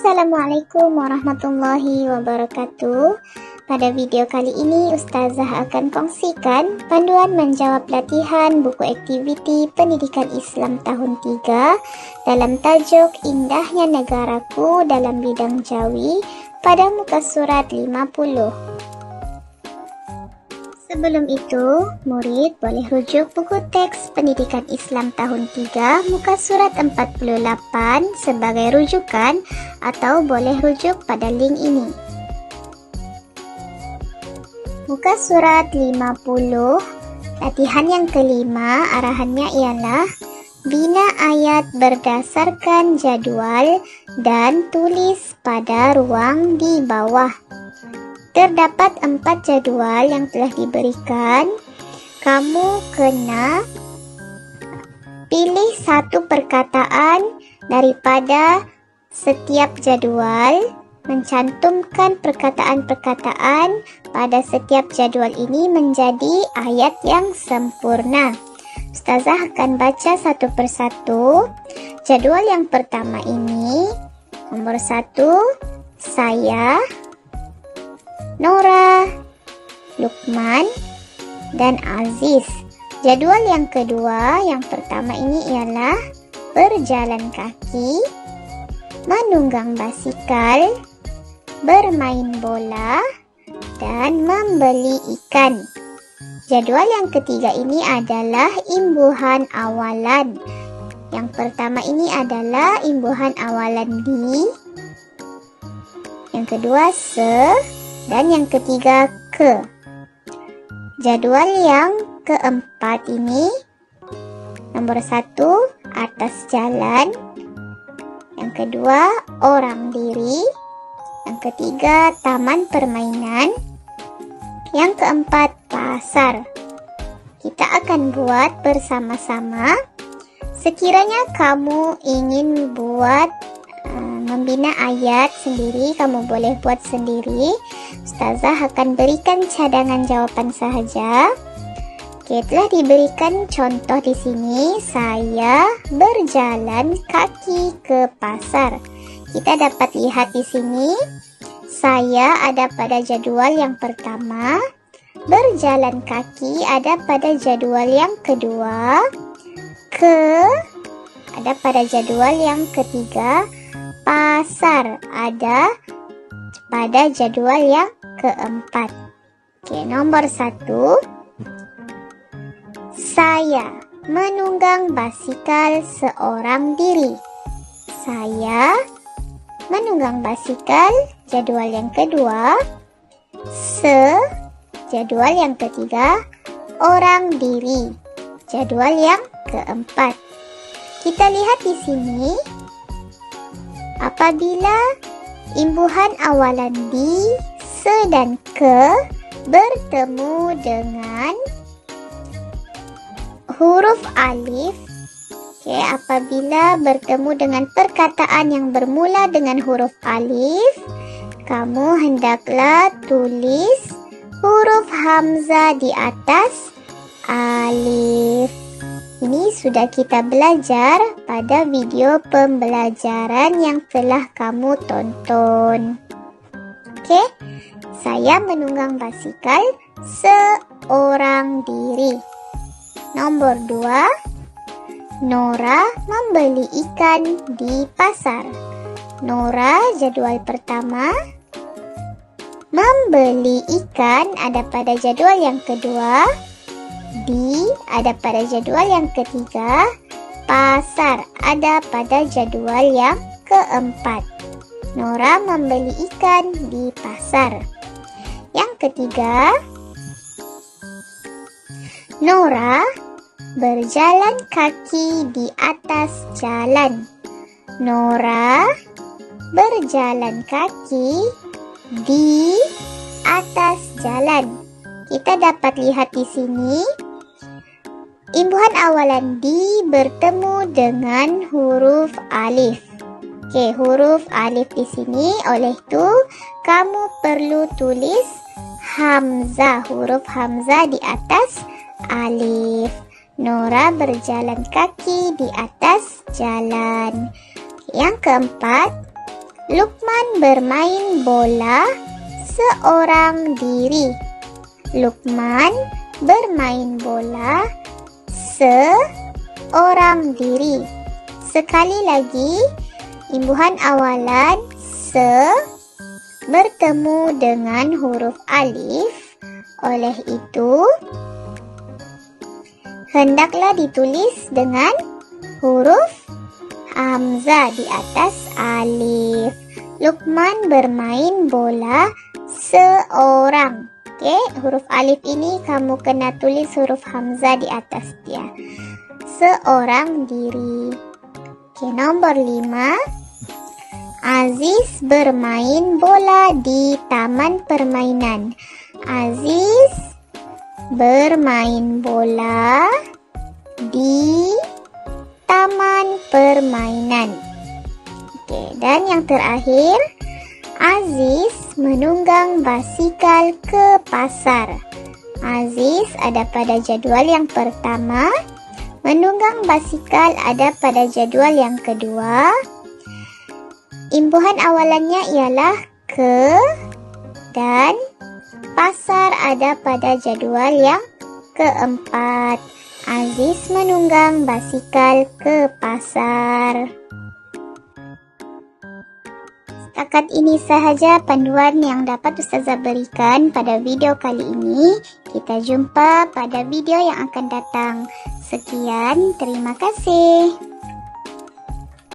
Assalamualaikum warahmatullahi wabarakatuh. Pada video kali ini, Ustazah akan kongsikan panduan menjawab latihan buku aktiviti Pendidikan Islam tahun 3 dalam tajuk Indahnya Negaraku dalam bidang Jawi pada muka surat 50. Sebelum itu, murid boleh rujuk buku teks Pendidikan Islam tahun 3 muka surat 48 sebagai rujukan atau boleh rujuk pada link ini. Muka surat 50, latihan yang kelima, arahannya ialah bina ayat berdasarkan jadual dan tulis pada ruang di bawah. Terdapat 4 jadual yang telah diberikan. Kamu kena pilih satu perkataan daripada setiap jadual, mencantumkan perkataan-perkataan pada setiap jadual ini menjadi ayat yang sempurna. Ustazah akan baca satu persatu. Jadual yang pertama ini, nomor 1, saya, Nora, Lukman, dan Aziz. Jadual yang kedua, yang pertama ini ialah berjalan kaki, menunggang basikal, bermain bola, dan membeli ikan. Jadual yang ketiga ini adalah imbuhan awalan. Yang pertama ini adalah imbuhan awalan di, yang kedua se, dan yang ketiga ke. Jadual yang keempat ini, nomor 1, atas jalan, yang kedua, orang diri, yang ketiga, taman permainan, yang keempat, pasar. Kita akan buat bersama-sama. Sekiranya kamu ingin membina ayat sendiri, kamu boleh buat sendiri. Ustazah akan berikan cadangan jawapan sahaja. Oke, telah diberikan contoh di sini. Saya berjalan kaki ke pasar. Kita dapat lihat di sini. Saya ada pada jadwal yang pertama. Berjalan kaki ada pada jadwal yang kedua. Ke ada pada jadwal yang ketiga. Pasar ada pada jadwal yang keempat. Oke, nomor 1. Saya menunggang basikal seorang diri. Saya menunggang basikal, jadwal yang kedua. Jadwal yang ketiga. Orang diri, jadwal yang keempat. Kita lihat di sini. Apabila imbuhan awalan di, se, dan ke bertemu dengan huruf alif, apabila bertemu dengan perkataan yang bermula dengan huruf alif, kamu hendaklah tulis huruf hamzah di atas alif. Ini sudah kita belajar pada video pembelajaran yang telah kamu tonton. Oke, saya menunggang basikal seorang diri. Nomor 2, Nora membeli ikan di pasar. Nora, jadwal pertama. Membeli ikan ada pada jadwal yang kedua. Di ada pada jadwal yang ketiga. Pasar ada pada jadwal yang keempat. Nora membeli ikan di pasar. Yang ketiga, Nora berjalan kaki di atas jalan. Nora berjalan kaki di atas jalan. Kita dapat lihat di sini. Imbuhan awalan di bertemu dengan huruf alif. Oke, huruf alif di sini. Oleh itu, kamu perlu tulis hamzah, huruf hamzah di atas alif. Nora berjalan kaki di atas jalan. Yang keempat, Lukman bermain bola seorang diri. Lukman bermain bola seorang diri. Sekali lagi, imbuhan awalan se bertemu dengan huruf alif. Oleh itu, hendaklah ditulis dengan huruf hamzah di atas alif. Lukman bermain bola seorang. Okey, huruf alif ini kamu kena tulis huruf hamzah di atas dia. Seorang diri. Okey, nombor 5. Aziz bermain bola di taman permainan. Aziz bermain bola di taman permainan. Okey, dan yang terakhir, Aziz menunggang basikal ke pasar. Aziz ada pada jadual yang pertama, menunggang basikal ada pada jadual yang kedua. Imbuhan awalannya ialah ke dan pasar ada pada jadual yang keempat. Aziz menunggang basikal ke pasar. Setakat ini sahaja panduan yang dapat Ustazah berikan pada video kali ini. Kita jumpa pada video yang akan datang. Sekian, terima kasih.